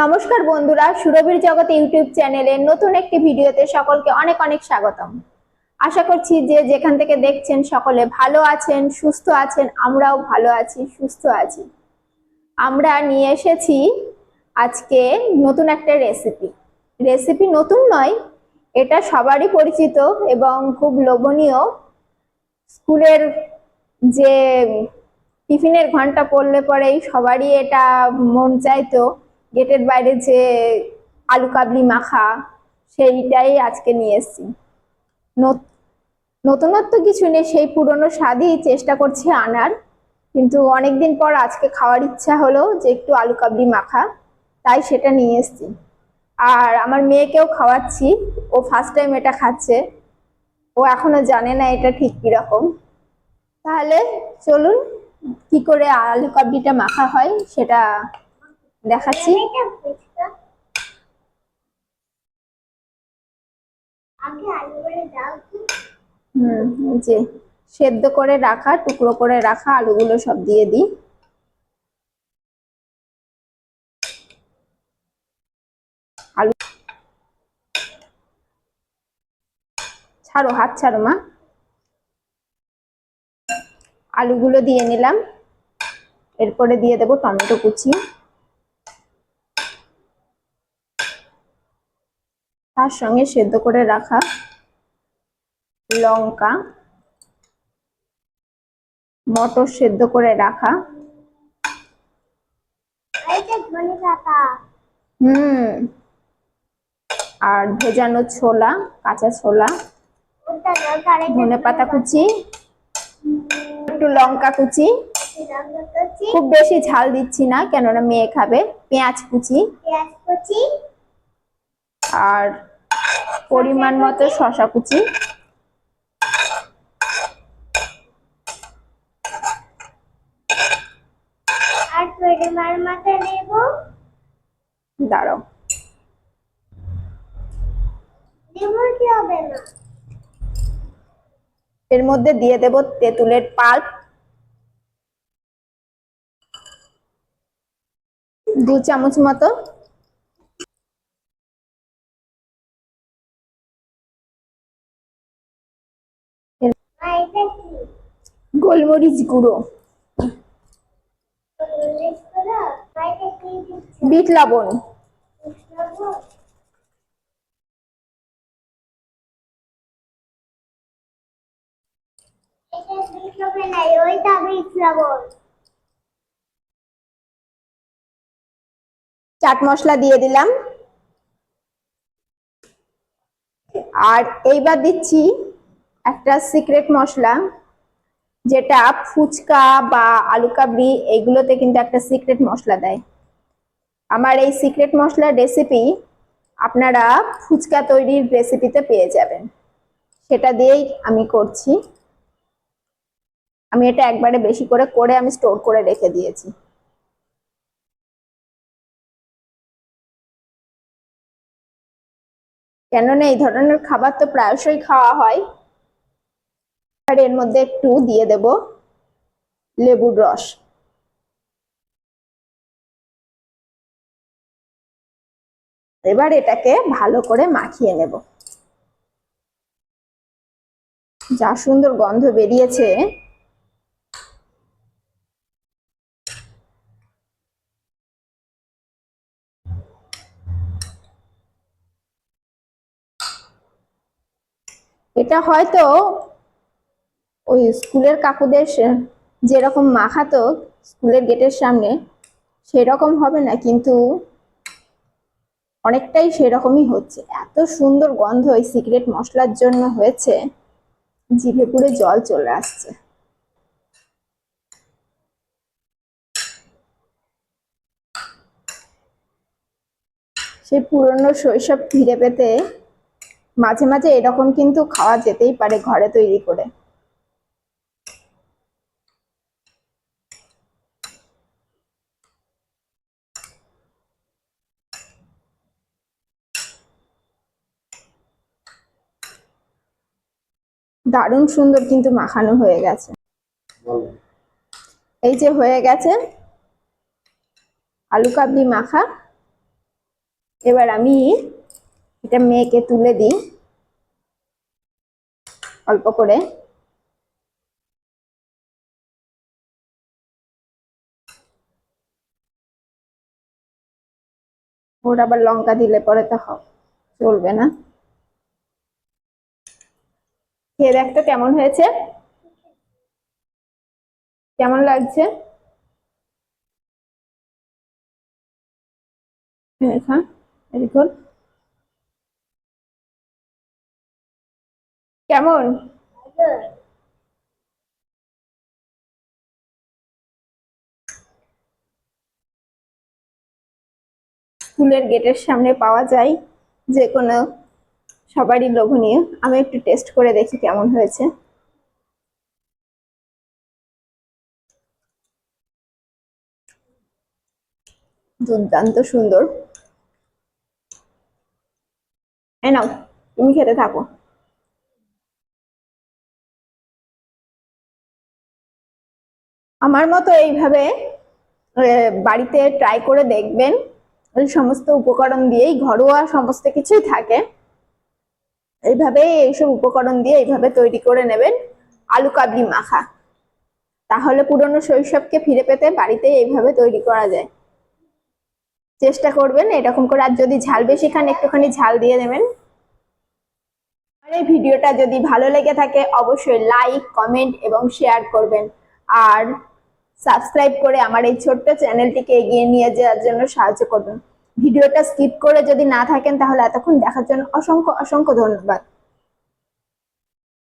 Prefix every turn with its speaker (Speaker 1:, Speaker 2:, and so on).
Speaker 1: নমস্কার বন্ধুরা, সুরভির জগৎ ইউটিউব চ্যানেলের নতুন একটি ভিডিওতে সকলকে অনেক অনেক স্বাগতম। আশা করছি যে যেখান থেকে দেখছেন সকলে ভালো আছেন, সুস্থ আছেন। আমরাও ভালো আছি, সুস্থ আছি। আমরা নিয়ে এসেছি আজকে নতুন একটা রেসিপি নতুন নয়, এটা সবারই পরিচিত এবং খুব লোভনীয়। স্কুলের যে টিফিনের ঘন্টা পড়লে পরেই সবারই এটা মন চাইতো, গেটের বাইরে যে আলু কাবলি মাখা, সেইটাই আজকে নিয়ে এসেছি। নতুনত্ব কিছু নেই, সেই পুরনো স্বাদই চেষ্টা করছি আনার, কিন্তু অনেকদিন পর আজকে খাওয়ার ইচ্ছা হলো যে একটু আলু কাবলি মাখা, তাই সেটা নিয়ে এসেছি। আর আমার মেয়েকেও খাওয়াচ্ছি, ও ফার্স্ট টাইম এটা খাচ্ছে, ও এখনো জানে না এটা ঠিক কিরকম। তাহলে চলুন কি করে আলু কাবলিটা মাখা হয় সেটা দেখাচ্ছি। যে সেদ্ধ করে রাখা, টুকরো করে রাখা আলুগুলো সব দিয়ে দিই। আলু ছাড়ো, হাত ছাড়ো মা। আলুগুলো দিয়ে নিলাম, এরপরে দিয়ে দেবো টমেটো কুচি, তার সঙ্গে সেদ্ধ করে রাখা লঙ্কা, মটর সেদ্ধ করে রাখা, আর ভেজানো ছোলা, কাঁচা ছোলা, ধনেপাতা কুচি, একটু লঙ্কা কুচি, খুব বেশি ঝাল দিচ্ছি না কেননা মেয়ে খাবে, পেঁয়াজ কুচি, আর পরিমাণ মতো শসা কুচি, আর পরিমাণ মতো নেব, দাঁড়াও কি হবে না, এর মধ্যে দিয়ে দেব তেঁতুলের পাল্প 2 চামচ মতো, গোলমরিচ গুঁড়ো, বিট লবণ, চাট মশলা দিয়ে দিলাম। আর এইবার দিচ্ছি একটা সিক্রেট মশলা, যেটা ফুচকা বা আলু কাবলি এইগুলোতে কিন্তু একটা সিক্রেট মশলা দেয়। আমার এই সিক্রেট মশলার রেসিপি আপনারা ফুচকা তৈরির রেসিপিতে পেয়ে যাবেন, সেটা দিয়েই আমি করছি। আমি এটা একবারে বেশি করে করে আমি স্টোর করে রেখে দিয়েছি। কেননা এই ধরনের খাবার তো প্রায়শই খাওয়া হয়। আর এর মধ্যে একটু দিয়ে দেব লেবুর রস, এবার এটাকে ভালো করে মাখিয়ে নেব। যা সুন্দর গন্ধ বেরিয়েছে, এটা হয়তো ওই স্কুলের কাকুদের যেরকম মাখাতো স্কুলের গেটের সামনে সেরকম হবে না, কিন্তু অনেকটাই সেরকমই হচ্ছে। এত সুন্দর গন্ধ এই সিক্রেট মশলার জন্য হয়েছে, জিভে পুরো জল চলে আসছে। সেই পুরনো শৈশব ফিরে পেতে মাঝে মাঝে এরকম কিন্তু খাওয়া যেতেই পারে ঘরে তৈরি করে। দারুণ সুন্দর কিন্তু মাখানো হয়ে গেছে। এই যে হয়ে গেছে আলু কাবলি মাখা, এবার আমি এটা মেয়েকে তুলে দিই অল্প করে। ওর আবার লঙ্কা দিলে পরে তো চলবে না। খেয়ে দেখ তো কেমন হয়েছে, কেমন লাগছে। হ্যাঁ, ভেরি গুড। কেমন? স্কুলের গেটের সামনে পাওয়া যায় যে কোনো সবারই লোভনীয়। আমি একটু টেস্ট করে দেখি কেমন হয়েছে। দুর্দান্ত সুন্দর। এই নাও, তুমি খেতে থাকো। আমার মতো এইভাবে বাড়িতে ট্রাই করে দেখবেন। ওই সমস্ত উপকরণ দিয়েই, ঘরোয়া সমস্ত কিছুই থাকে, এইভাবে এইসব উপকরণ দিয়ে এইভাবে তৈরি করে নেবেন আলু কাবলি মাখা। তাহলে পুরনো শৈশবকে ফিরে পেতে বাড়িতে এইভাবে তৈরি করা যায়। চেষ্টা করবেন এরকম করে। আর যদি ঝাল বেশি খান একটুখানি ঝাল দিয়ে দেবেন। আর এই ভিডিওটা যদি ভালো লেগে থাকে অবশ্যই লাইক, কমেন্ট এবং শেয়ার করবেন। আর সাবস্ক্রাইব করে আমার এই ছোট্ট চ্যানেলটিকে এগিয়ে নিয়ে যাওয়ার জন্য সাহায্য করবেন। ভিডিওটা স্কিপ করে যদি না থাকেন তাহলে এতক্ষণ দেখার জন্য অসংখ্য অসংখ্য ধন্যবাদ।